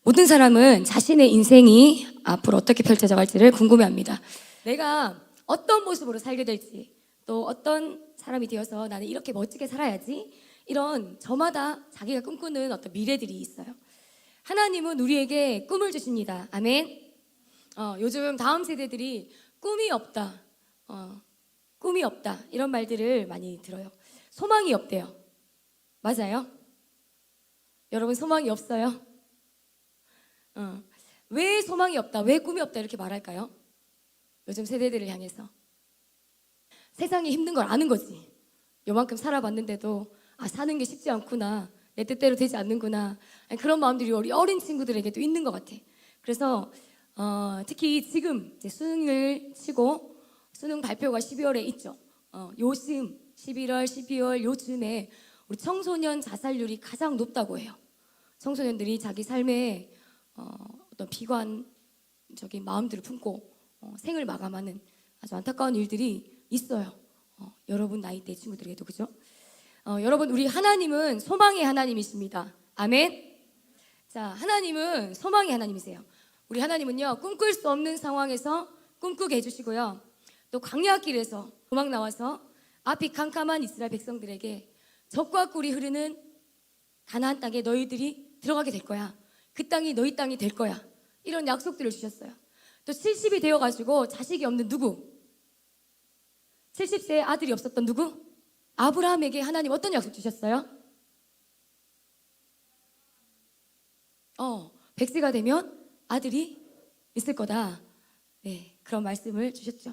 모든 사람은 자신의 인생이 앞으로 어떻게 펼쳐져 갈지를 궁금해합니다. 내가 어떤 모습으로 살게 될지, 또 어떤 사람이 되어서 나는 이렇게 멋지게 살아야지, 이런 저마다 자기가 꿈꾸는 어떤 미래들이 있어요. 하나님은 우리에게 꿈을 주십니다. 아멘. 요즘 다음 세대들이 꿈이 없다, 꿈이 없다 이런 말들을 많이 들어요. 소망이 없대요. 맞아요? 여러분 소망이 없어요? 왜 소망이 없다, 왜 꿈이 없다 이렇게 말할까요? 요즘 세대들을 향해서 세상이 힘든 걸 아는 거지. 요만큼 살아봤는데도 사는 게 쉽지 않구나, 내 뜻대로 되지 않는구나, 그런 마음들이 우리 어린 친구들에게도 있는 것 같아. 그래서 특히 지금 이제 수능을 치고 수능 발표가 12월에 있죠. 요즘 11월, 12월 요즘에 우리 청소년 자살률이 가장 높다고 해요. 청소년들이 자기 삶에 어떤 비관적인 마음들을 품고 생을 마감하는 아주 안타까운 일들이 있어요. 여러분 나이대 친구들에게도, 그죠? 여러분, 우리 하나님은 소망의 하나님이십니다. 아멘. 자, 하나님은 소망의 하나님이세요. 우리 하나님은요, 꿈꿀 수 없는 상황에서 꿈꾸게 해주시고요, 또 광야길에서 도망 나와서 앞이 캄캄한 이스라엘 백성들에게 적과 꿀이 흐르는 가나안 땅에 너희들이 들어가게 될 거야, 그 땅이 너희 땅이 될 거야, 이런 약속들을 주셨어요. 또 70이 되어가지고 자식이 없는 누구, 70세의 아들이 없었던 누구? 아브라함에게 하나님 어떤 약속 주셨어요? 100세가 되면 아들이 있을 거다. 네, 그런 말씀을 주셨죠.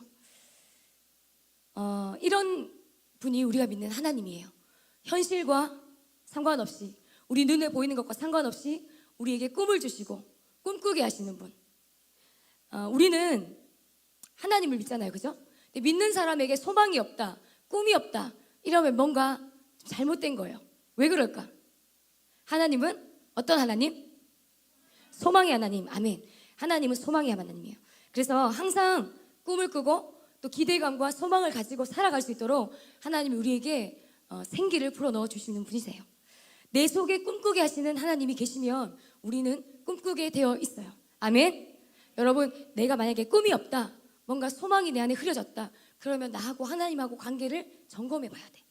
이런 분이 우리가 믿는 하나님이에요. 현실과 상관없이, 우리 눈에 보이는 것과 상관없이 우리에게 꿈을 주시고 꿈꾸게 하시는 분. 우리는 하나님을 믿잖아요, 그죠? 근데 믿는 사람에게 소망이 없다, 꿈이 없다 이러면 뭔가 잘못된 거예요. 왜 그럴까? 하나님은 어떤 하나님? 소망의 하나님. 아멘. 하나님은 소망의 하나님이에요. 그래서 항상 꿈을 꾸고 또 기대감과 소망을 가지고 살아갈 수 있도록 하나님이 우리에게 생기를 불어넣어 주시는 분이세요. 내 속에 꿈꾸게 하시는 하나님이 계시면 우리는 꿈꾸게 되어 있어요. 아멘. 여러분, 내가 만약에 꿈이 없다, 뭔가 소망이 내 안에 흐려졌다, 그러면 나하고 하나님하고 관계를 점검해 봐야 돼.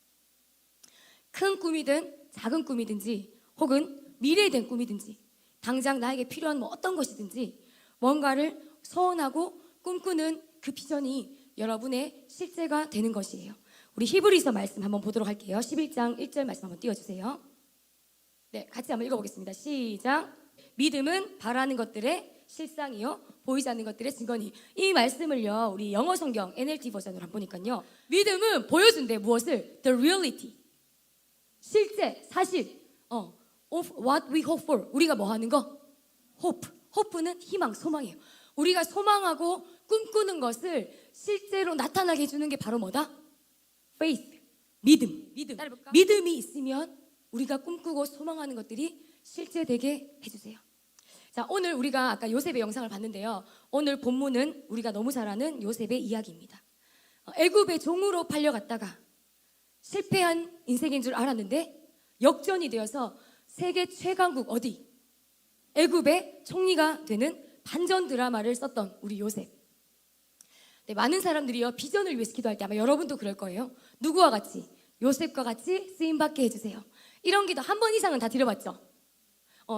큰 꿈이든 작은 꿈이든지 혹은 미래에 대한 꿈이든지 당장 나에게 필요한 어떤 것이든지 뭔가를 소원하고 꿈꾸는 그 비전이 여러분의 실제가 되는 것이에요. 우리 히브리서 말씀 한번 보도록 할게요. 11장 1절 말씀 한번 띄워주세요. 네, 같이 한번 읽어보겠습니다. 시작. 믿음은 바라는 것들의 실상이요 보이지 않는 것들의 증거니. 이 말씀을요, 우리 영어 성경 NLT 버전으로 한번 보니까요, 믿음은 보여준대. 무엇을? The reality, 실제, 사실, of what we hope for. 우리가 뭐 하는 거? hope. hope는 희망, 소망이에요. 우리가 소망하고 꿈꾸는 것을 실제로 나타나게 해주는 게 바로 뭐다? faith, 믿음. 믿음이 있으면 우리가 꿈꾸고 소망하는 것들이 실제되게 해주세요. 자, 오늘 우리가 아까 요셉의 영상을 봤는데요, 오늘 본문은 우리가 너무 잘 아는 요셉의 이야기입니다. 애굽의 종으로 팔려갔다가 실패한 인생인 줄 알았는데 역전이 되어서 세계 최강국 어디? 애굽의 총리가 되는 반전 드라마를 썼던 우리 요셉. 네, 많은 사람들이요, 비전을 위해서 기도할 때 아마 여러분도 그럴 거예요. 누구와 같이? 요셉과 같이 쓰임받게 해주세요. 이런 기도 한 번 이상은 다 드려봤죠?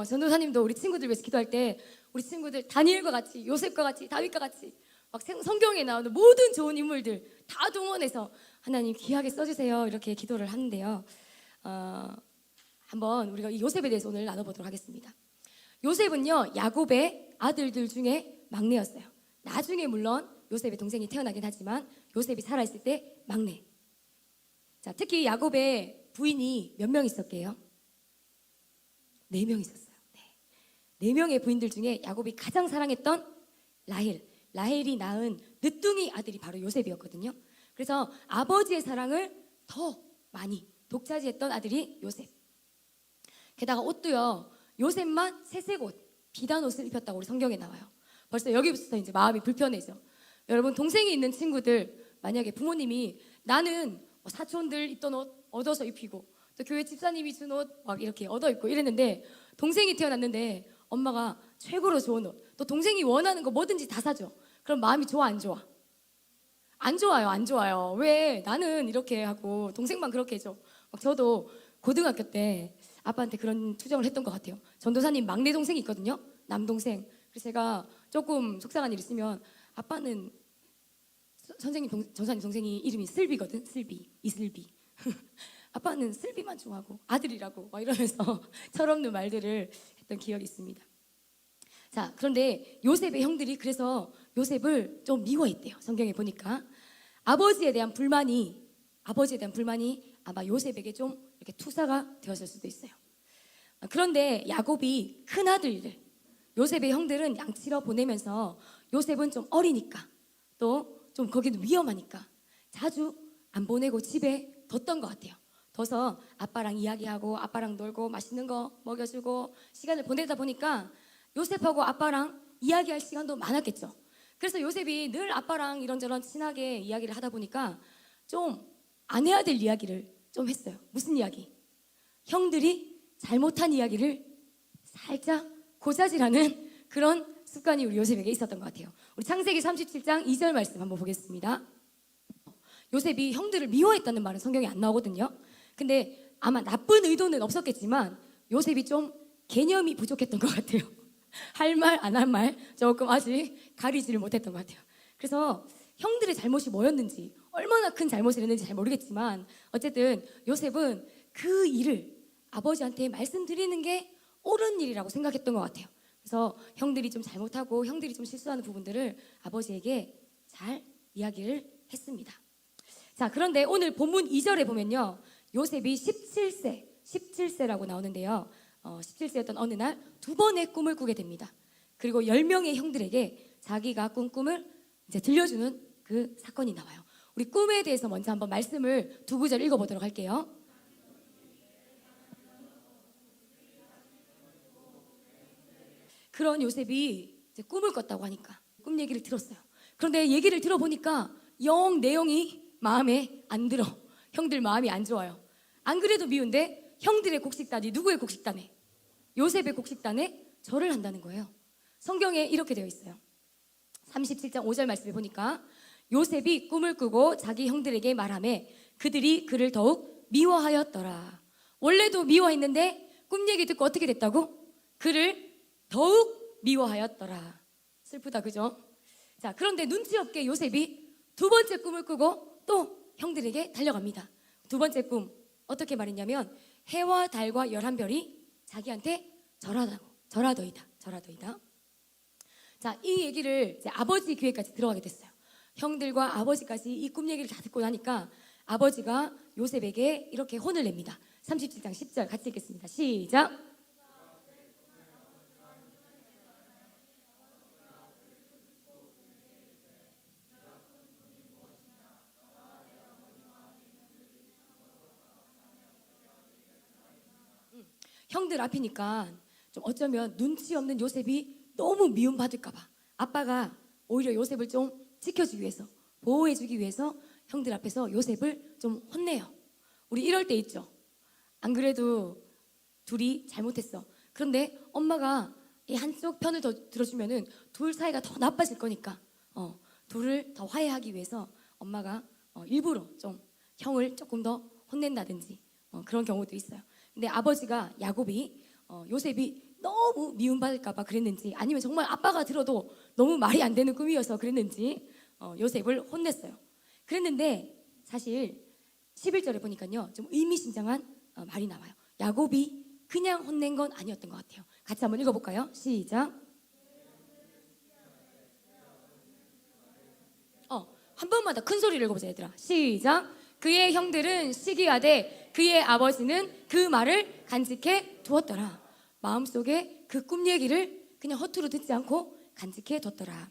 전도사님도 우리 친구들 위해서 기도할 때 우리 친구들 다니엘과 같이, 요셉과 같이, 다윗과 같이 막 성경에 나오는 모든 좋은 인물들 다 동원해서 하나님 귀하게 써주세요 이렇게 기도를 하는데요, 한번 우리가 이 요셉에 대해서 오늘 나눠보도록 하겠습니다. 요셉은요, 야곱의 아들들 중에 막내였어요. 나중에 물론 요셉의 동생이 태어나긴 하지만 요셉이 살아있을 때 막내. 자, 특히 야곱의 부인이 몇 명 있었게요? 4명 있었어요. 네 명의 부인들 중에 야곱이 가장 사랑했던 라헬이 낳은 늦둥이 아들이 바로 요셉이었거든요. 그래서 아버지의 사랑을 더 많이 독차지했던 아들이 요셉. 게다가 옷도요, 요셉만 새색 옷, 비단 옷을 입혔다고 우리 성경에 나와요. 벌써 여기부터 이제 마음이 불편해져. 여러분, 동생이 있는 친구들, 만약에 부모님이 나는 사촌들 입던 옷 얻어서 입히고 또 교회 집사님이 준 옷 막 이렇게 얻어 입고 이랬는데 동생이 태어났는데 엄마가 최고로 좋은 옷, 또 동생이 원하는 거 뭐든지 다 사줘. 그럼 마음이 좋아, 안 좋아? 안 좋아요, 안 좋아요. 왜 나는 이렇게 하고 동생만 그렇게 해줘? 막 저도 고등학교 때 아빠한테 그런 투정을 했던 것 같아요. 전도사님 막내 동생이 있거든요, 남동생. 그래서 제가 조금 속상한 일 있으면 아빠는 전사님 동생이 이름이 슬비거든, 슬비, 이슬비. 아빠는 슬비만 좋아하고 아들이라고 막 이러면서 철없는 말들을 했던 기억이 있습니다. 자, 그런데 요셉의 형들이 그래서 요셉을 좀 미워했대요. 성경에 보니까 아버지에 대한 불만이 아마 요셉에게 좀 이렇게 투사가 되었을 수도 있어요. 그런데 야곱이 큰 아들을, 요셉의 형들은 양치러 보내면서 요셉은 좀 어리니까 또 좀 거기는 위험하니까 자주 안 보내고 집에 뒀던 것 같아요. 둬서 아빠랑 이야기하고 아빠랑 놀고 맛있는 거 먹여주고 시간을 보내다 보니까 요셉하고 아빠랑 이야기할 시간도 많았겠죠. 그래서 요셉이 늘 아빠랑 이런저런 친하게 이야기를 하다 보니까 좀 안 해야 될 이야기를 좀 했어요. 무슨 이야기? 형들이 잘못한 이야기를 살짝 고자질하는 그런 습관이 우리 요셉에게 있었던 것 같아요. 우리 창세기 37장 2절 말씀 한번 보겠습니다. 요셉이 형들을 미워했다는 말은 성경에 안 나오거든요. 근데 아마 나쁜 의도는 없었겠지만 요셉이 좀 개념이 부족했던 것 같아요. 할 말 안 할 말 조금 아직 가리지를 못했던 것 같아요. 그래서 형들의 잘못이 뭐였는지, 얼마나 큰 잘못을 했는지 잘 모르겠지만 어쨌든 요셉은 그 일을 아버지한테 말씀드리는 게 옳은 일이라고 생각했던 것 같아요. 그래서 형들이 좀 잘못하고 형들이 좀 실수하는 부분들을 아버지에게 잘 이야기를 했습니다. 자, 그런데 오늘 본문 2절에 보면요, 요셉이 17세라고 나오는데요, 17세였던 어느 날 두 번의 꿈을 꾸게 됩니다. 그리고 10명의 형들에게 자기가 꾼 꿈을 이제 들려주는 그 사건이 나와요. 우리 꿈에 대해서 먼저 한번 말씀을 두 구절 읽어보도록 할게요. 그런 요셉이 이제 꿈을 꿨다고 하니까 꿈 얘기를 들었어요. 그런데 얘기를 들어보니까 영 내용이 마음에 안 들어. 형들 마음이 안 좋아요. 안 그래도 미운데 형들의 곡식단이 누구의 곡식단에? 요셉의 곡식단에 절을 한다는 거예요. 성경에 이렇게 되어 있어요. 37장 5절 말씀에 보니까 요셉이 꿈을 꾸고 자기 형들에게 말하매 그들이 그를 더욱 미워하였더라. 원래도 미워했는데 꿈 얘기 듣고 어떻게 됐다고? 그를 더욱 미워하였더라. 슬프다, 그죠? 자, 그런데 눈치 없게 요셉이 두 번째 꿈을 꾸고 또 형들에게 달려갑니다. 두 번째 꿈 어떻게 말했냐면 해와 달과 11별이 자기한테 절하더이다. 자, 이 얘기를 이제 아버지 귀에까지 들어가게 됐어요. 형들과 아버지까지 이 꿈 얘기를 다 듣고 나니까 아버지가 요셉에게 이렇게 혼을 냅니다. 37장 10절 같이 읽겠습니다. 시작. 형들 앞이니까 좀 어쩌면 눈치 없는 요셉이 너무 미움받을까 봐 아빠가 오히려 요셉을 좀 지켜주기 위해서, 보호해주기 위해서 형들 앞에서 요셉을 좀 혼내요. 우리 이럴 때 있죠. 안 그래도 둘이 잘못했어. 그런데 엄마가 이 한쪽 편을 더 들어주면은 둘 사이가 더 나빠질 거니까 둘을 더 화해하기 위해서 엄마가 일부러 좀 형을 조금 더 혼낸다든지 그런 경우도 있어요. 근데 아버지가 야곱이 요셉이 너무 미움받을까 봐 그랬는지 아니면 정말 아빠가 들어도 너무 말이 안 되는 꿈이어서 그랬는지 요셉을 혼냈어요. 그랬는데 사실 11절에 보니까요 좀 의미심장한 말이 나와요. 야곱이 그냥 혼낸 건 아니었던 것 같아요. 같이 한번 읽어볼까요? 시작. 한 번만 더 큰 소리를 읽어보자, 얘들아. 시작. 그의 형들은 시기하되 그의 아버지는 그 말을 간직해 두었더라. 마음속에 그 꿈 얘기를 그냥 허투루 듣지 않고 간직해 뒀더라.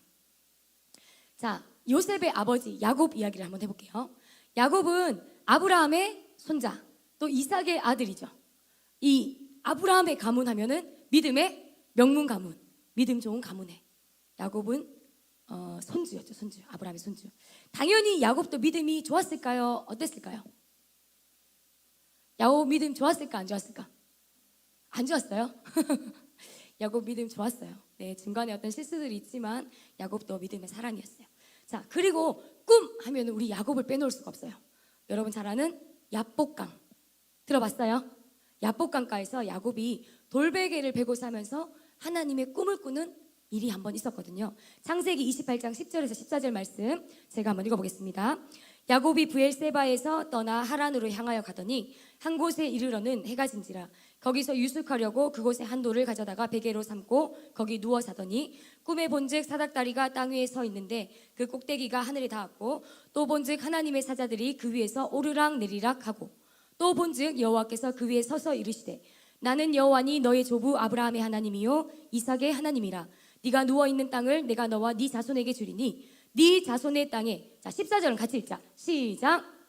자, 요셉의 아버지 야곱 이야기를 한번 해볼게요. 야곱은 아브라함의 손자, 또 이삭의 아들이죠. 이 아브라함의 가문 하면은 믿음의 명문 가문, 믿음 좋은 가문에 야곱은 손주였죠. 손주, 아브라함의 손주. 당연히 야곱도 믿음이 좋았을까요? 어땠을까요? 야곱 믿음 좋았을까? 안 좋았을까? 안 좋았어요. 야곱 믿음 좋았어요. 네, 중간에 어떤 실수들이 있지만 야곱도 믿음의 사람이었어요. 자, 그리고 꿈 하면 우리 야곱을 빼놓을 수가 없어요. 여러분 잘 아는 야복강 들어봤어요? 야복강가에서 야곱이 돌베개를 베고 사면서 하나님의 꿈을 꾸는 일이 한번 있었거든요. 창세기 28장 10절에서 14절 말씀 제가 한번 읽어보겠습니다. 야곱이 브엘세바에서 떠나 하란으로 향하여 가더니 한 곳에 이르러는 해가 진지라 거기서 유숙하려고 그곳에 한 돌을 가져다가 베개로 삼고 거기 누워 자더니 꿈에 본즉 사닥다리가 땅 위에 서 있는데 그 꼭대기가 하늘에 닿았고 또 본즉 하나님의 사자들이 그 위에서 오르락 내리락 하고 또 본즉 여호와께서 그 위에 서서 이르시되 나는 여호와니 너의 조부 아브라함의 하나님이요 이삭의 하나님이라 네가 누워있는 땅을 내가 너와 네 자손에게 주리니 네 자손의 땅에 자 14절은 같이 읽자 시작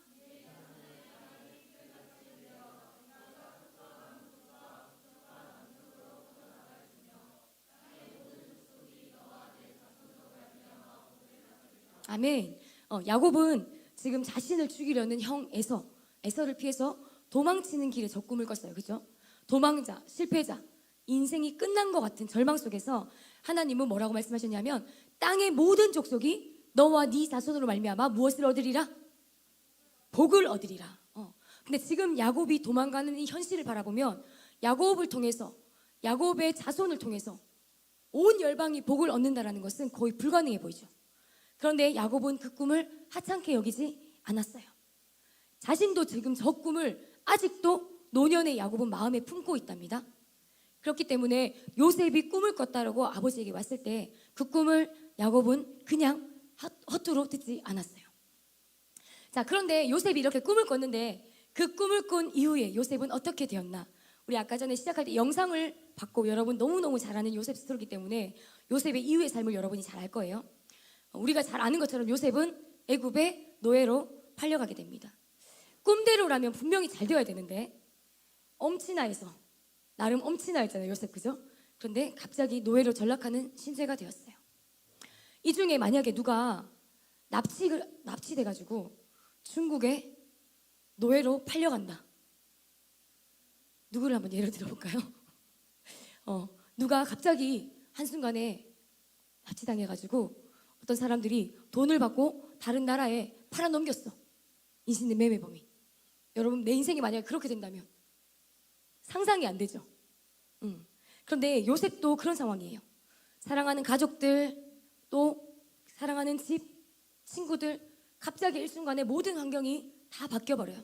아멘. 야곱은 지금 자신을 죽이려는 형 에서를 피해서 도망치는 길에 저 꿈을 꿨어요. 그죠? 도망자, 실패자, 인생이 끝난 것 같은 절망 속에서 하나님은 뭐라고 말씀하셨냐면 땅의 모든 족속이 너와 네 자손으로 말미암아 무엇을 얻으리라? 복을 얻으리라. 근데 지금 야곱이 도망가는 이 현실을 바라보면 야곱을 통해서 야곱의 자손을 통해서 온 열방이 복을 얻는다라는 것은 거의 불가능해 보이죠. 그런데 야곱은 그 꿈을 하찮게 여기지 않았어요. 자신도 지금 저 꿈을 아직도 노년의 야곱은 마음에 품고 있답니다. 그렇기 때문에 요셉이 꿈을 꿨다라고 아버지에게 왔을 때 그 꿈을 야곱은 그냥 허투루 듣지 않았어요. 자, 그런데 요셉이 이렇게 꿈을 꿨는데 그 꿈을 꾼 이후에 요셉은 어떻게 되었나? 우리 아까 전에 시작할 때 영상을 봤고 여러분 너무너무 잘 아는 요셉 스토리이기 때문에 요셉의 이후의 삶을 여러분이 잘 알 거예요. 우리가 잘 아는 것처럼 요셉은 애굽의 노예로 팔려가게 됩니다. 꿈대로라면 분명히 잘 되어야 되는데 엄친아에서 나름 엄친아였잖아요 요셉 그죠? 그런데 갑자기 노예로 전락하는 신세가 되었어요. 이 중에 만약에 누가 납치돼가지고 중국에 노예로 팔려간다. 누구를 한번 예를 들어볼까요? 누가 갑자기 한순간에 납치당해가지고 어떤 사람들이 돈을 받고 다른 나라에 팔아넘겼어. 인신의 매매범이. 여러분 내 인생이 만약에 그렇게 된다면 상상이 안 되죠. 그런데 요셉도 그런 상황이에요. 사랑하는 가족들 또 사랑하는 집, 친구들 갑자기 일순간에 모든 환경이 다 바뀌어버려요.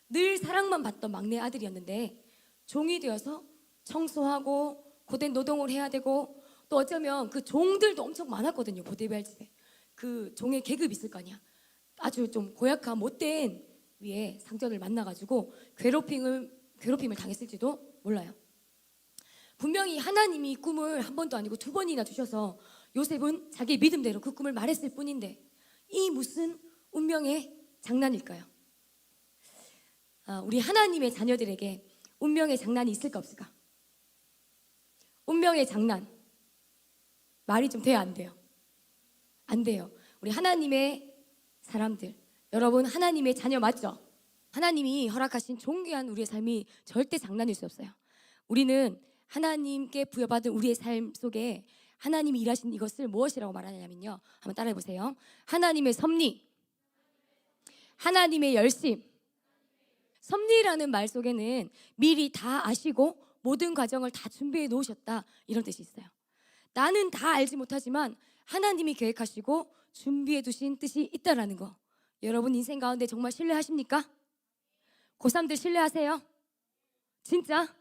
늘 사랑만 받던 막내 아들이었는데 종이 되어서 청소하고 고된 노동을 해야 되고 또 어쩌면 그 종들도 엄청 많았거든요. 보디벨 집에 그 종의 계급이 있을 거 아니야. 아주 좀 고약한 못된 위에 상전을 만나가지고 괴롭힘을 당했을지도 몰라요. 분명히 하나님이 꿈을 한 번도 아니고 두 번이나 주셔서 요셉은 자기 믿음대로 그 꿈을 말했을 뿐인데 이 무슨 운명의 장난일까요? 우리 하나님의 자녀들에게 운명의 장난이 있을까 없을까? 운명의 장난 말이 좀 돼야 안 돼요? 안 돼요. 우리 하나님의 사람들 여러분 하나님의 자녀 맞죠? 하나님이 허락하신 존귀한 우리의 삶이 절대 장난일 수 없어요. 우리는 하나님께 부여받은 우리의 삶 속에 하나님이 일하신 이것을 무엇이라고 말하냐면요 한번 따라해 보세요. 하나님의 섭리, 하나님의 열심. 섭리라는 말 속에는 미리 다 아시고 모든 과정을 다 준비해 놓으셨다 이런 뜻이 있어요. 나는 다 알지 못하지만 하나님이 계획하시고 준비해 두신 뜻이 있다라는 거 여러분 인생 가운데 정말 신뢰하십니까? 고3들 신뢰하세요? 진짜?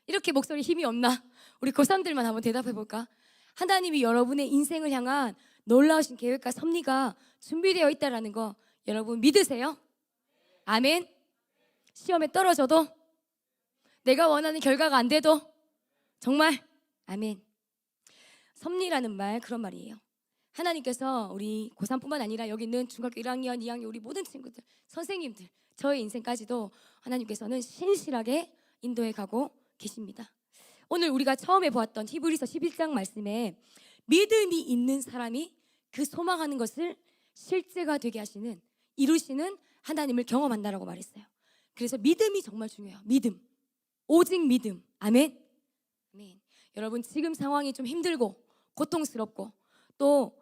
이렇게 목소리 힘이 없나? 우리 고3들만 한번 대답해 볼까? 하나님이 여러분의 인생을 향한 놀라우신 계획과 섭리가 준비되어 있다라는 거 여러분 믿으세요? 아멘. 시험에 떨어져도 내가 원하는 결과가 안 돼도 정말 아멘. 섭리라는 말 그런 말이에요. 하나님께서 우리 고3뿐만 아니라 여기 있는 중학교 1학년, 2학년 우리 모든 친구들, 선생님들 저의 인생까지도 하나님께서는 신실하게 인도해 가고 계십니다. 오늘 우리가 처음에 보았던 히브리서 11장 말씀에 믿음이 있는 사람이 그 소망하는 것을 실제가 되게 하시는 이루시는 하나님을 경험한다라고 말했어요. 그래서 믿음이 정말 중요해요. 믿음, 오직 믿음. 아멘. 아멘. 여러분 지금 상황이 좀 힘들고 고통스럽고 또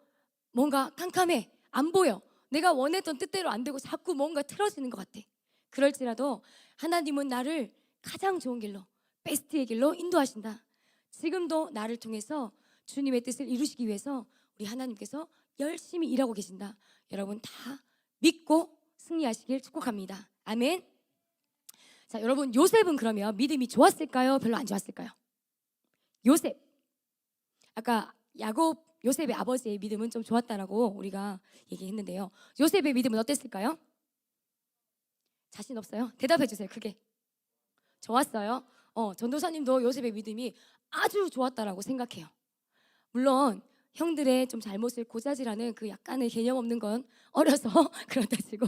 뭔가 캄캄해, 안 보여, 내가 원했던 뜻대로 안 되고 자꾸 뭔가 틀어지는 것 같아. 그럴지라도 하나님은 나를 가장 좋은 길로, 베스트의 길로 인도하신다. 지금도 나를 통해서 주님의 뜻을 이루시기 위해서 우리 하나님께서 열심히 일하고 계신다. 여러분 다 믿고 승리하시길 축복합니다. 아멘. 자, 여러분 요셉은 그러면 믿음이 좋았을까요? 별로 안 좋았을까요? 요셉, 아까 야곱 요셉의 아버지의 믿음은 좀 좋았다라고 우리가 얘기했는데요. 요셉의 믿음은 어땠을까요? 자신 없어요? 대답해 주세요. 크게. 좋았어요. 전도사님도 요셉의 믿음이 아주 좋았다라고 생각해요. 물론 형들의 좀 잘못을 고자질하는 그 약간의 개념 없는 건 어려서 그렇다 치고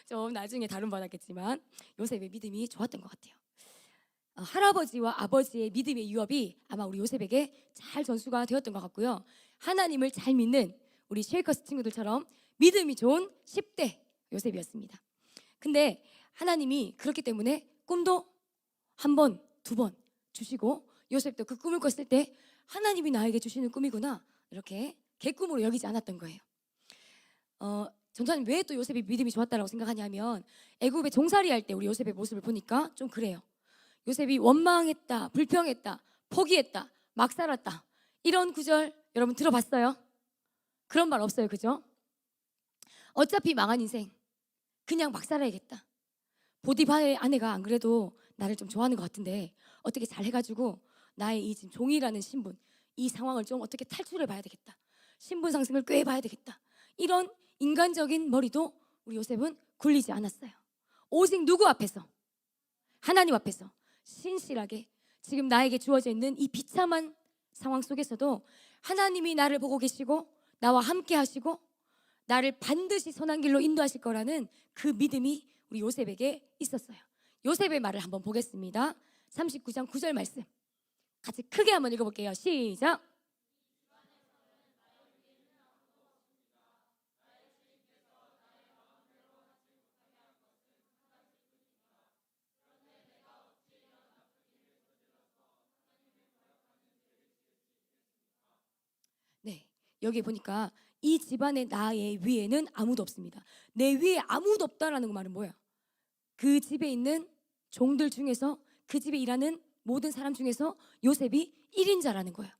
좀 나중에 다룬받았겠지만 요셉의 믿음이 좋았던 것 같아요. 할아버지와 아버지의 믿음의 유업이 아마 우리 요셉에게 잘 전수가 되었던 것 같고요. 하나님을 잘 믿는 우리 쉐이커스 친구들처럼 믿음이 좋은 10대 요셉이었습니다. 근데 하나님이 그렇기 때문에 꿈도 한 번, 두 번 주시고 요셉도 그 꿈을 꿨을 때 하나님이 나에게 주시는 꿈이구나 이렇게 개꿈으로 여기지 않았던 거예요. 전도사님 왜 또 요셉이 믿음이 좋았다고 생각하냐면 애굽에 종살이 할 때 우리 요셉의 모습을 보니까 좀 그래요. 요셉이 원망했다, 불평했다, 포기했다, 막 살았다 이런 구절 여러분 들어봤어요? 그런 말 없어요, 그죠? 어차피 망한 인생 그냥 막 살아야겠다. 보디발의 아내가 안 그래도 나를 좀 좋아하는 것 같은데 어떻게 잘 해가지고 나의 이 지금 종이라는 신분, 이 상황을 좀 어떻게 탈출해 봐야 되겠다. 신분 상승을 꾀해 봐야 되겠다. 이런 인간적인 머리도 우리 요셉은 굴리지 않았어요. 오직 누구 앞에서? 하나님 앞에서 신실하게 지금 나에게 주어져 있는 이 비참한 상황 속에서도 하나님이 나를 보고 계시고 나와 함께 하시고 나를 반드시 선한 길로 인도하실 거라는 그 믿음이 우리 요셉에게 있었어요. 요셉의 말을 한번 보겠습니다. 39장 9절 말씀 같이 크게 한번 읽어볼게요. 시작. 네, 여기 보니까 이 집안의 나의 위에는 아무도 없습니다. 내 위에 아무도 없다라는 말은 뭐야? 그 집에 있는 종들 중에서 그 집에 일하는 모든 사람 중에서 요셉이 1인자라는 거예요.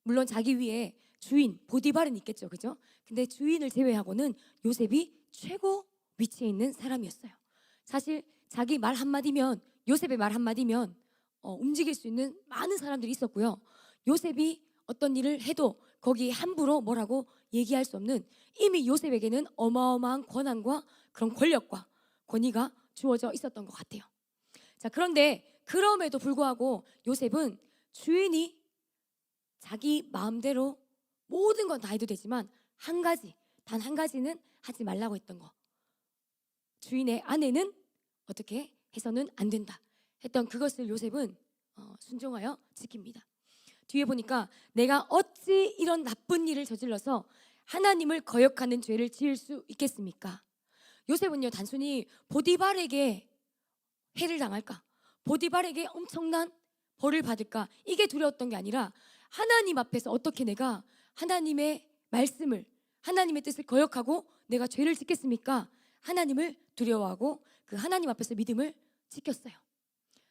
물론 자기 위에 주인 보디발은 있겠죠, 그죠? 근데 주인을 제외하고는 요셉이 최고 위치에 있는 사람이었어요. 사실 자기 말 한마디면 요셉의 말 한마디면 움직일 수 있는 많은 사람들이 있었고요. 요셉이 어떤 일을 해도 거기에 함부로 뭐라고 얘기할 수 없는 이미 요셉에게는 어마어마한 권한과 그런 권력과 권위가 주어져 있었던 것 같아요. 자, 그런데 그럼에도 불구하고 요셉은 주인이 자기 마음대로 모든 건 다 해도 되지만 한 가지, 단 한 가지는 하지 말라고 했던 거. 주인의 아내는 어떻게 해서는 안 된다 했던 그것을 요셉은 순종하여 지킵니다. 뒤에 보니까 내가 어찌 이런 나쁜 일을 저질러서 하나님을 거역하는 죄를 지을 수 있겠습니까? 요셉은요 단순히 보디발에게 해를 당할까, 보디발에게 엄청난 벌을 받을까 이게 두려웠던 게 아니라 하나님 앞에서 어떻게 내가 하나님의 말씀을, 하나님의 뜻을 거역하고 내가 죄를 짓겠습니까? 하나님을 두려워하고 그 하나님 앞에서 믿음을 지켰어요.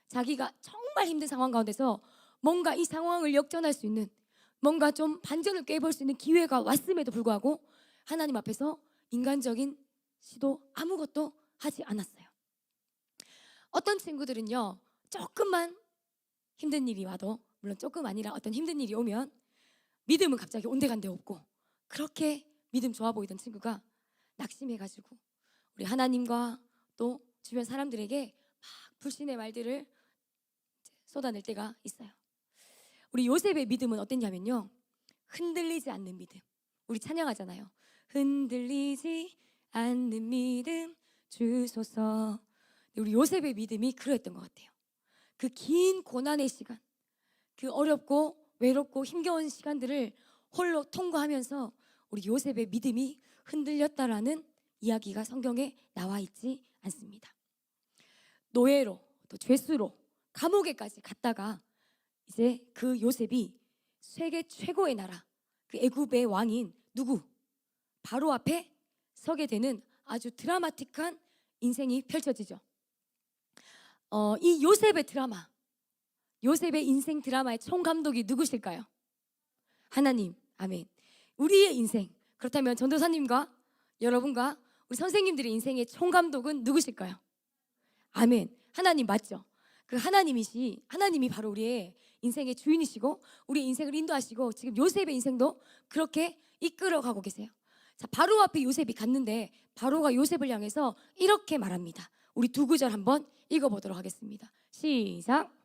자기가 정말 힘든 상황 가운데서 뭔가 이 상황을 역전할 수 있는, 뭔가 좀 반전을 꾀볼 수 있는 기회가 왔음에도 불구하고 하나님 앞에서 인간적인 시도 아무것도 하지 않았어요. 어떤 친구들은요 조금만 힘든 일이 와도, 물론 조금 아니라 어떤 힘든 일이 오면 믿음은 갑자기 온데간데 없고 그렇게 믿음 좋아 보이던 친구가 낙심해가지고 우리 하나님과 또 주변 사람들에게 막 불신의 말들을 쏟아낼 때가 있어요. 우리 요셉의 믿음은 어땠냐면요 흔들리지 않는 믿음. 우리 찬양하잖아요. 흔들리지 않는 믿음 주소서. 우리 요셉의 믿음이 그랬던 것 같아요. 그 긴 고난의 시간, 그 어렵고 외롭고 힘겨운 시간들을 홀로 통과하면서 우리 요셉의 믿음이 흔들렸다라는 이야기가 성경에 나와 있지 않습니다. 노예로 또 죄수로 감옥에까지 갔다가 이제 그 요셉이 세계 최고의 나라, 그 애굽의 왕인 누구? 바로 앞에 서게 되는 아주 드라마틱한 인생이 펼쳐지죠. 이 요셉의 드라마, 요셉의 인생 드라마의 총감독이 누구실까요? 하나님. 아멘. 우리의 인생, 그렇다면 전도사님과 여러분과 우리 선생님들의 인생의 총감독은 누구실까요? 아멘. 하나님 맞죠? 그 하나님이 바로 우리의 인생의 주인이시고 우리의 인생을 인도하시고 지금 요셉의 인생도 그렇게 이끌어가고 계세요. 자, 바로 앞에 요셉이 갔는데 바로가 요셉을 향해서 이렇게 말합니다. 우리 두 구절 한번 읽어보도록 하겠습니다. 시작.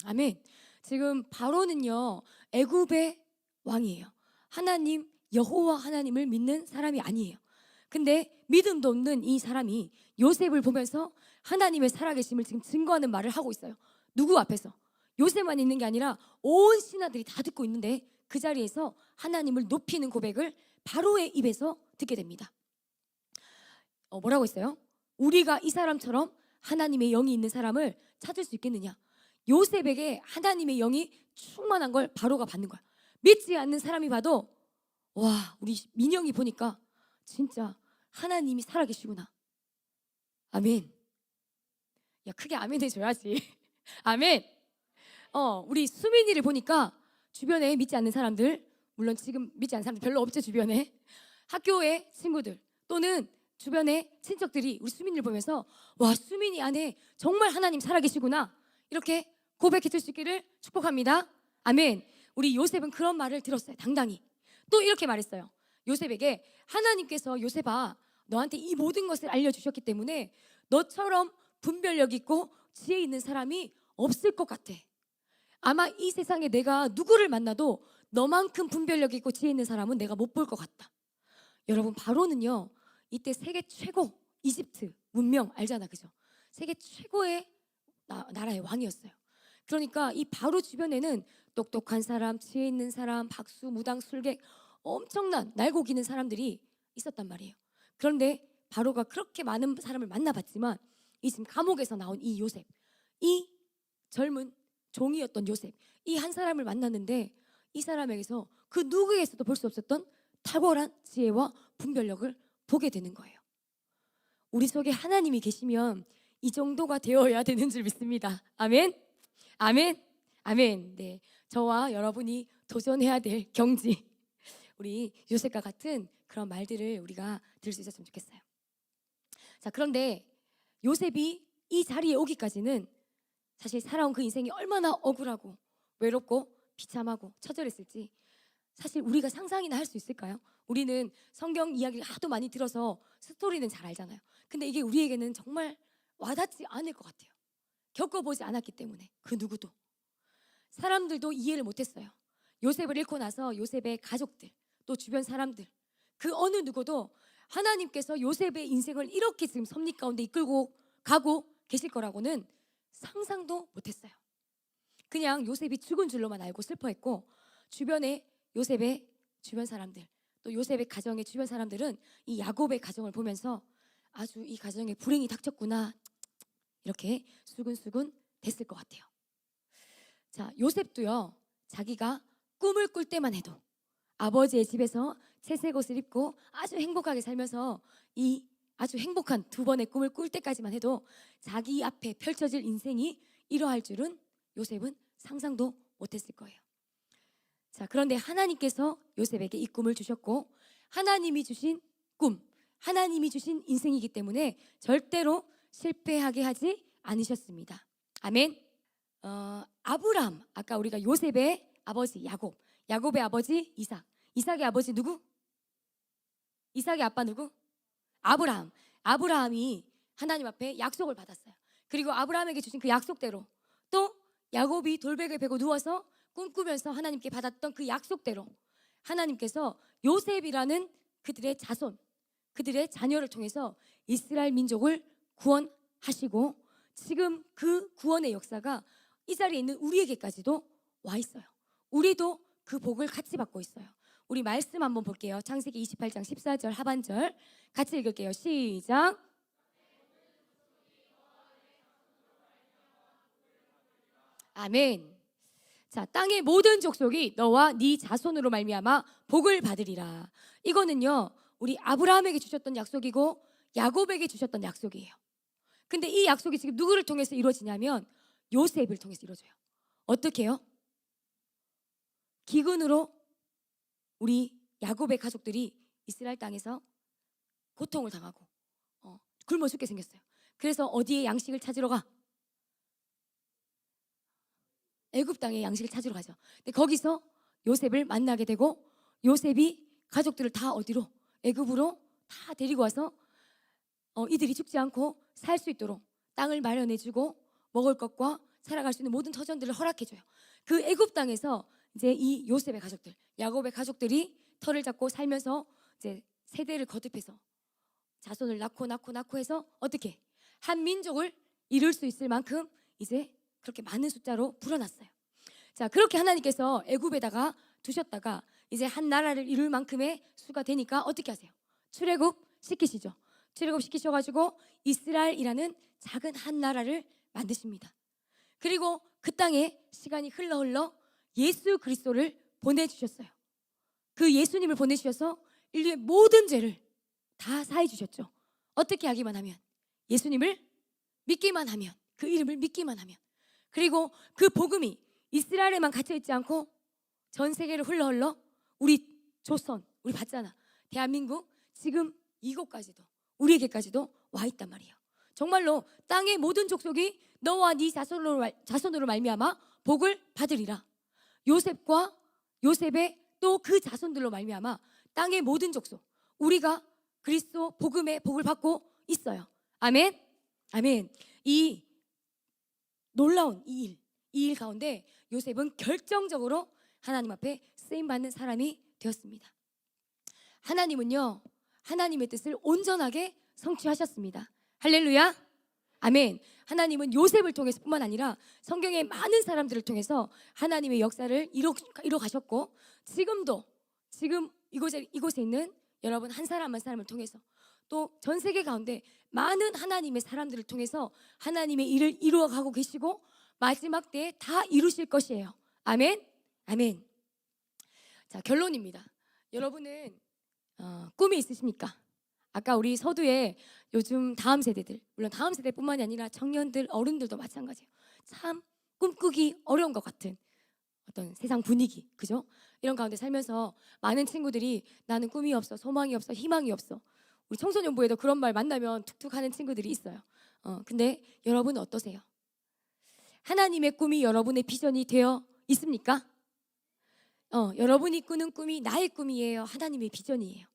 아멘. 지금 바로는요 애굽의 왕이에요. 하나님 여호와 하나님을 믿는 사람이 아니에요. 근데 믿음도 없는 이 사람이 요셉을 보면서 하나님의 살아계심을 지금 증거하는 말을 하고 있어요. 누구 앞에서? 요셉만 있는 게 아니라 온 신하들이 다 듣고 있는데 그 자리에서 하나님을 높이는 고백을 바로의 입에서 듣게 됩니다. 뭐라고 했어요? 우리가 이 사람처럼 하나님의 영이 있는 사람을 찾을 수 있겠느냐? 요셉에게 하나님의 영이 충만한 걸 바로가 받는 거야. 믿지 않는 사람이 봐도 와, 우리 민영이 보니까 진짜 하나님이 살아계시구나. 아멘. 야, 크게 아멘 해줘야지. 아멘. 우리 수민이를 보니까 주변에 믿지 않는 사람들, 물론 지금 믿지 않는 사람들 별로 없죠, 주변에. 학교의 친구들 또는 주변의 친척들이 우리 수민이를 보면서 와, 수민이 안에 정말 하나님 살아계시구나, 이렇게 고백해 줄 수 있기를 축복합니다. 아멘. 우리 요셉은 그런 말을 들었어요. 당당히. 또 이렇게 말했어요. 요셉에게 하나님께서 요셉아, 너한테 이 모든 것을 알려주셨기 때문에 너처럼 분별력 있고 지혜 있는 사람이 없을 것 같아. 아마 이 세상에 내가 누구를 만나도 너만큼 분별력 있고 지혜 있는 사람은 내가 못 볼 것 같다. 여러분, 바로는요 이때 세계 최고, 이집트 문명 알잖아, 그죠? 세계 최고의 나라의 왕이었어요. 그러니까 이 바로 주변에는 똑똑한 사람, 지혜 있는 사람, 박수, 무당, 술객, 엄청난 날고 기는 사람들이 있었단 말이에요. 그런데 바로가 그렇게 많은 사람을 만나봤지만 이 지금 감옥에서 나온 이 요셉, 이 젊은 종이었던 요셉, 이 한 사람을 만났는데 이 사람에게서 그 누구에게서도 볼 수 없었던 탁월한 지혜와 분별력을 보게 되는 거예요. 우리 속에 하나님이 계시면 이 정도가 되어야 되는 줄 믿습니다. 아멘. 아멘. 아멘. 네, 저와 여러분이 도전해야 될 경지, 우리 요셉과 같은 그런 말들을 우리가 들을 수 있었으면 좋겠어요. 자, 그런데 요셉이 이 자리에 오기까지는 사실 살아온 그 인생이 얼마나 억울하고 외롭고 비참하고 처절했을지 사실 우리가 상상이나 할 수 있을까요? 우리는 성경 이야기를 하도 많이 들어서 스토리는 잘 알잖아요. 근데 이게 우리에게는 정말 와닿지 않을 것 같아요. 겪어보지 않았기 때문에. 그 누구도, 사람들도 이해를 못했어요. 요셉을 잃고 나서 요셉의 가족들, 또 주변 사람들, 그 어느 누구도 하나님께서 요셉의 인생을 이렇게 지금 섭리 가운데 이끌고 가고 계실 거라고는 상상도 못했어요. 그냥 요셉이 죽은 줄로만 알고 슬퍼했고, 주변에 요셉의 주변 사람들, 또 요셉의 가정의 주변 사람들은 이 야곱의 가정을 보면서 아주 이 가정에 불행이 닥쳤구나, 이렇게 수근수근 됐을 것 같아요. 자, 요셉도요 자기가 꿈을 꿀 때만 해도 아버지의 집에서 채색 옷을 입고 아주 행복하게 살면서 이 아주 행복한 두 번의 꿈을 꿀 때까지만 해도 자기 앞에 펼쳐질 인생이 이러할 줄은 요셉은 상상도 못했을 거예요. 자, 그런데 하나님께서 요셉에게 이 꿈을 주셨고, 하나님이 주신 꿈, 하나님이 주신 인생이기 때문에 절대로 실패하게 하지 않으셨습니다. 아멘. 아브람, 아까 우리가 요셉의 아버지 야곱, 야곱의 아버지 이삭, 이삭의 아버지 누구? 이삭의 아빠 누구? 아브라함. 아브라함이 하나님 앞에 약속을 받았어요. 그리고 아브라함에게 주신 그 약속대로, 또 야곱이 돌백을 베고 누워서 꿈꾸면서 하나님께 받았던 그 약속대로 하나님께서 요셉이라는 그들의 자손, 그들의 자녀를 통해서 이스라엘 민족을 구원하시고, 지금 그 구원의 역사가 이 자리에 있는 우리에게까지도 와 있어요. 우리도 그 복을 같이 받고 있어요. 우리 말씀 한번 볼게요. 창세기 28장 14절 하반절 같이 읽을게요. 시작. 아멘. 자, 땅의 모든 족속이 너와 네 자손으로 말미암아 복을 받으리라. 이거는요, 우리 아브라함에게 주셨던 약속이고 야곱에게 주셨던 약속이에요. 근데 이 약속이 지금 누구를 통해서 이루어지냐면 요셉을 통해서 이루어져요. 어떻게 해요? 기근으로 우리 야곱의 가족들이 이스라엘 땅에서 고통을 당하고 굶어 죽게 생겼어요. 그래서 어디에 양식을 찾으러 가? 애굽 땅에 양식을 찾으러 가죠. 근데 거기서 요셉을 만나게 되고 요셉이 가족들을 다 어디로? 애굽으로 다 데리고 와서 이들이 죽지 않고 살 수 있도록 땅을 마련해주고 먹을 것과 살아갈 수 있는 모든 터전들을 허락해줘요. 그 애굽 땅에서 이제 이 요셉의 가족들, 야곱의 가족들이 터를 잡고 살면서 이제 세대를 거듭해서 자손을 낳고 해서 어떻게 한 민족을 이룰 수 있을 만큼 이제 그렇게 많은 숫자로 불어났어요. 자, 그렇게 하나님께서 애굽에다가 두셨다가 이제 한 나라를 이룰 만큼의 수가 되니까 어떻게 하세요? 출애굽 시키시죠. 출애굽 시키셔가지고 이스라엘이라는 작은 한 나라를 만드십니다. 그리고 그 땅에 시간이 흘러 예수 그리스도를 보내주셨어요. 그 예수님을 보내주셔서 인류의 모든 죄를 다 사해 주셨죠. 어떻게 하기만 하면? 예수님을 믿기만 하면, 그 이름을 믿기만 하면. 그리고 그 복음이 이스라엘에만 갇혀있지 않고 전 세계를 흘러 우리 조선, 우리 봤잖아, 대한민국, 지금 이곳까지도, 우리에게까지도 와 있단 말이에요. 정말로 땅의 모든 족속이 너와 네 자손으로 말미암아 복을 받으리라. 요셉과 요셉의 또 그 자손들로 말미암아 땅의 모든 족속, 우리가 그리스도 복음의 복을 받고 있어요. 아멘. 아멘. 이 놀라운 이 일 가운데 요셉은 결정적으로 하나님 앞에 쓰임받는 사람이 되었습니다. 하나님은요, 하나님의 뜻을 온전하게 성취하셨습니다. 할렐루야. 아멘. 하나님은 요셉을 통해서 뿐만 아니라 성경의 많은 사람들을 통해서 하나님의 역사를 이뤄 가셨고, 지금 이곳에 있는 여러분 한 사람 한 사람을 통해서 또 전 세계 가운데 많은 하나님의 사람들을 통해서 하나님의 일을 이루어가고 계시고 마지막 때에 다 이루실 것이에요. 아멘. 아멘. 자, 결론입니다. 여러분은 꿈이 있으십니까? 아까 우리 서두에 요즘 다음 세대들, 물론 다음 세대뿐만이 아니라 청년들, 어른들도 마찬가지예요. 참 꿈꾸기 어려운 것 같은 어떤 세상 분위기, 그죠? 이런 가운데 살면서 많은 친구들이 나는 꿈이 없어, 소망이 없어, 희망이 없어. 우리 청소년부에도 그런 말 만나면 툭툭 하는 친구들이 있어요. 근데 여러분은 어떠세요? 하나님의 꿈이 여러분의 비전이 되어 있습니까? 여러분이 꾸는 꿈이 나의 꿈이에요, 하나님의 비전이에요?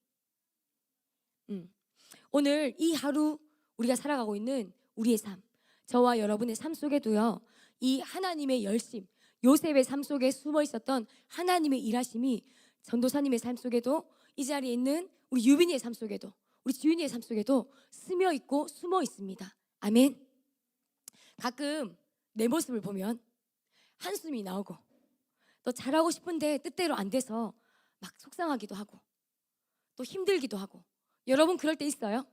오늘 이 하루 우리가 살아가고 있는 우리의 삶, 저와 여러분의 삶 속에도요, 이 하나님의 열심, 요셉의 삶 속에 숨어 있었던 하나님의 일하심이 전도사님의 삶 속에도, 이 자리에 있는 우리 유빈이의 삶 속에도, 우리 지윤이의 삶 속에도 스며 있고 숨어 있습니다. 아멘. 가끔 내 모습을 보면 한숨이 나오고 또 잘하고 싶은데 뜻대로 안 돼서 막 속상하기도 하고 또 힘들기도 하고. 여러분 그럴 때 있어요?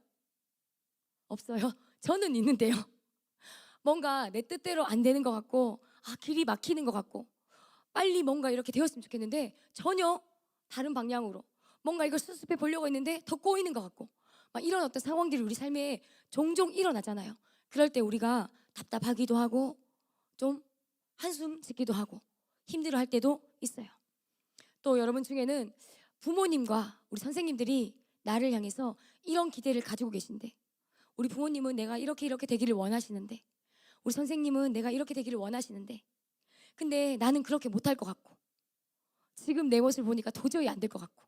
없어요? 저는 있는데요. 뭔가 내 뜻대로 안 되는 것 같고, 길이 막히는 것 같고, 빨리 뭔가 이렇게 되었으면 좋겠는데 전혀 다른 방향으로 뭔가 이걸 수습해 보려고 했는데 더 꼬이는 것 같고, 막 이런 어떤 상황들이 우리 삶에 종종 일어나잖아요. 그럴 때 우리가 답답하기도 하고 좀 한숨 짓기도 하고 힘들어할 때도 있어요. 또 여러분 중에는 부모님과 우리 선생님들이 나를 향해서 이런 기대를 가지고 계신데, 우리 부모님은 내가 이렇게 되기를 원하시는데, 우리 선생님은 내가 이렇게 되기를 원하시는데, 근데 나는 그렇게 못할 것 같고, 지금 내 모습을 보니까 도저히 안 될 것 같고,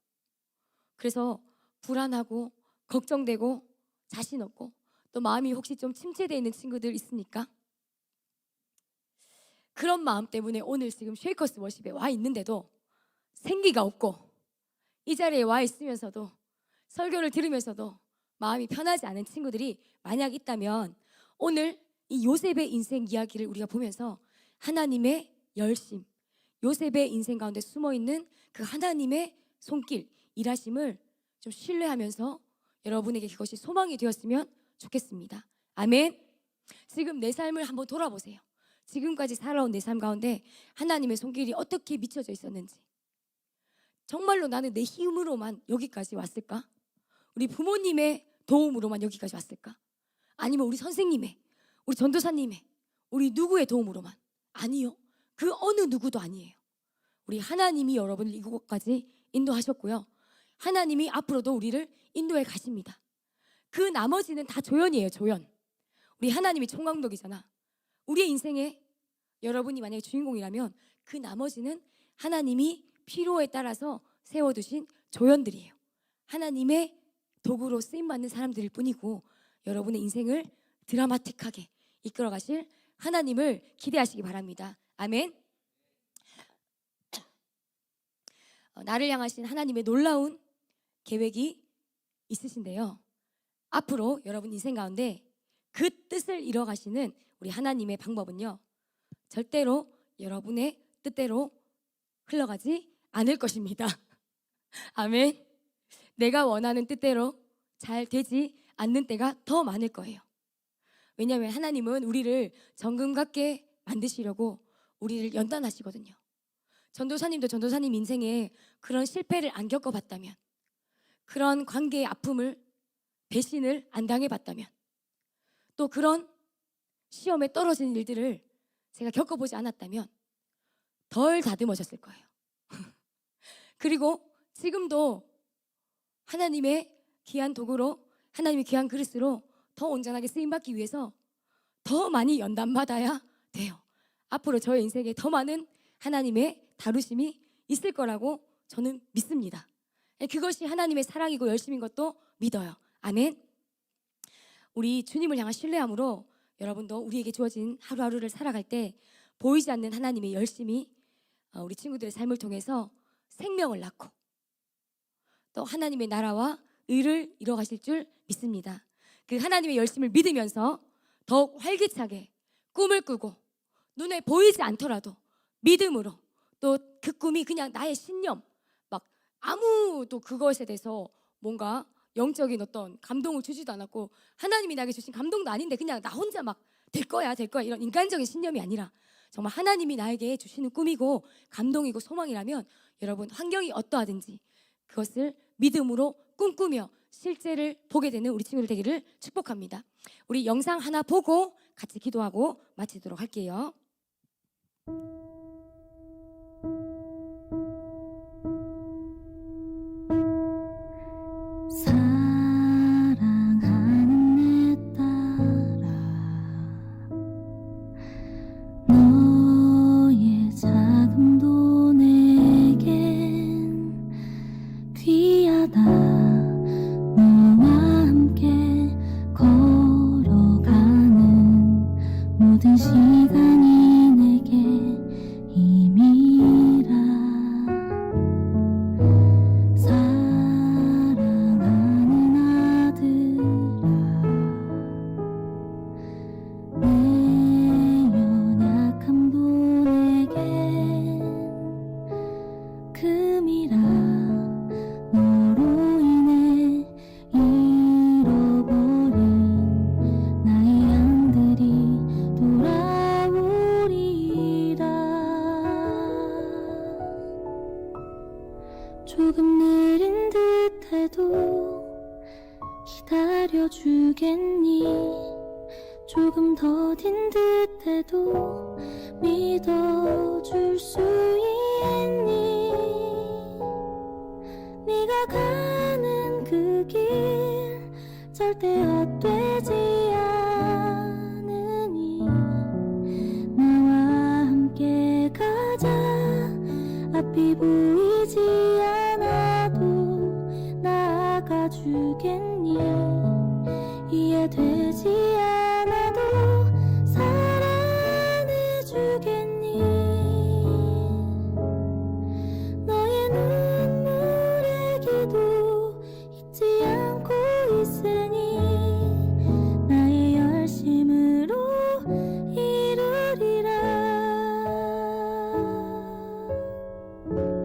그래서 불안하고 걱정되고 자신 없고, 또 마음이 혹시 좀 침체되어 있는 친구들 있습니까? 그런 마음 때문에 오늘 지금 쉐이커스 워십에 와 있는데도 생기가 없고, 이 자리에 와 있으면서도 설교를 들으면서도 마음이 편하지 않은 친구들이 만약 있다면, 오늘 이 요셉의 인생 이야기를 우리가 보면서 하나님의 열심, 요셉의 인생 가운데 숨어있는 그 하나님의 손길, 일하심을 좀 신뢰하면서 여러분에게 그것이 소망이 되었으면 좋겠습니다. 아멘. 지금 내 삶을 한번 돌아보세요. 지금까지 살아온 내 삶 가운데 하나님의 손길이 어떻게 미쳐져 있었는지. 정말로 나는 내 힘으로만 여기까지 왔을까? 우리 부모님의 도움으로만 여기까지 왔을까? 아니면 우리 선생님의, 우리 전도사님의, 우리 누구의 도움으로만? 아니요. 그 어느 누구도 아니에요. 우리 하나님이 여러분을 이곳까지 인도하셨고요. 하나님이 앞으로도 우리를 인도해 가십니다. 그 나머지는 다 조연이에요. 조연. 우리 하나님이 총감독이잖아. 우리의 인생에 여러분이 만약에 주인공이라면 그 나머지는 하나님이 필요에 따라서 세워두신 조연들이에요. 하나님의 도구로 쓰임받는 사람들일 뿐이고, 여러분의 인생을 드라마틱하게 이끌어가실 하나님을 기대하시기 바랍니다. 아멘. 나를 향하신 하나님의 놀라운 계획이 있으신데요. 앞으로 여러분 인생 가운데 그 뜻을 이뤄가시는 우리 하나님의 방법은요, 절대로 여러분의 뜻대로 흘러가지 않을 것입니다. 아멘. 내가 원하는 뜻대로 잘 되지 않는 때가 더 많을 거예요. 왜냐하면 하나님은 우리를 정금 같게 만드시려고 우리를 연단하시거든요. 전도사님도 전도사님 인생에 그런 실패를 안 겪어봤다면, 그런 관계의 아픔을, 배신을 안 당해봤다면, 또 그런 시험에 떨어진 일들을 제가 겪어보지 않았다면 덜 다듬어졌을 거예요. 그리고 지금도 하나님의 귀한 도구로, 하나님의 귀한 그릇으로 더 온전하게 쓰임받기 위해서 더 많이 연단받아야 돼요. 앞으로 저의 인생에 더 많은 하나님의 다루심이 있을 거라고 저는 믿습니다. 그것이 하나님의 사랑이고 열심인 것도 믿어요. 아멘. 우리 주님을 향한 신뢰함으로 여러분도 우리에게 주어진 하루하루를 살아갈 때 보이지 않는 하나님의 열심이 우리 친구들의 삶을 통해서 생명을 낳고 또 하나님의 나라와 의를 이뤄가실 줄 믿습니다. 그 하나님의 열심을 믿으면서 더욱 활기차게 꿈을 꾸고, 눈에 보이지 않더라도 믿음으로, 또 그 꿈이 그냥 나의 신념, 막 아무도 그것에 대해서 뭔가 영적인 어떤 감동을 주지도 않았고, 하나님이 나에게 주신 감동도 아닌데 그냥 나 혼자 막 될 거야 이런 인간적인 신념이 아니라 정말 하나님이 나에게 주시는 꿈이고 감동이고 소망이라면, 여러분 환경이 어떠하든지 그것을 믿음으로 꿈꾸며 실제를 보게 되는 우리 친구들 되기를 축복합니다. 우리 영상 하나 보고 같이 기도하고 마치도록 할게요. 사랑하는 내 딸아, 너의 자금도 내겐 귀하다. 너와 함께 걸어가는 모든 시간이 내게 힘이라. 사랑하는 아들아, 내 연약함도 내겐 금이라. 너로 인해 잃어버린 나의 양들이 돌아오리라. 조금 느린 듯해도 기다려주겠니? 조금 더딘 듯해도 믿어줄 수 있니? 네가 가는 그 길 절대 헛되지 않으니, 나와 함께 가자. 앞이 보이지 않아도 나아가주겠니? 이해되지 않아도 사랑해주겠니? 너의 눈물의 기도 잊지 않고 있으니, 나의 열심으로 이루리라. 나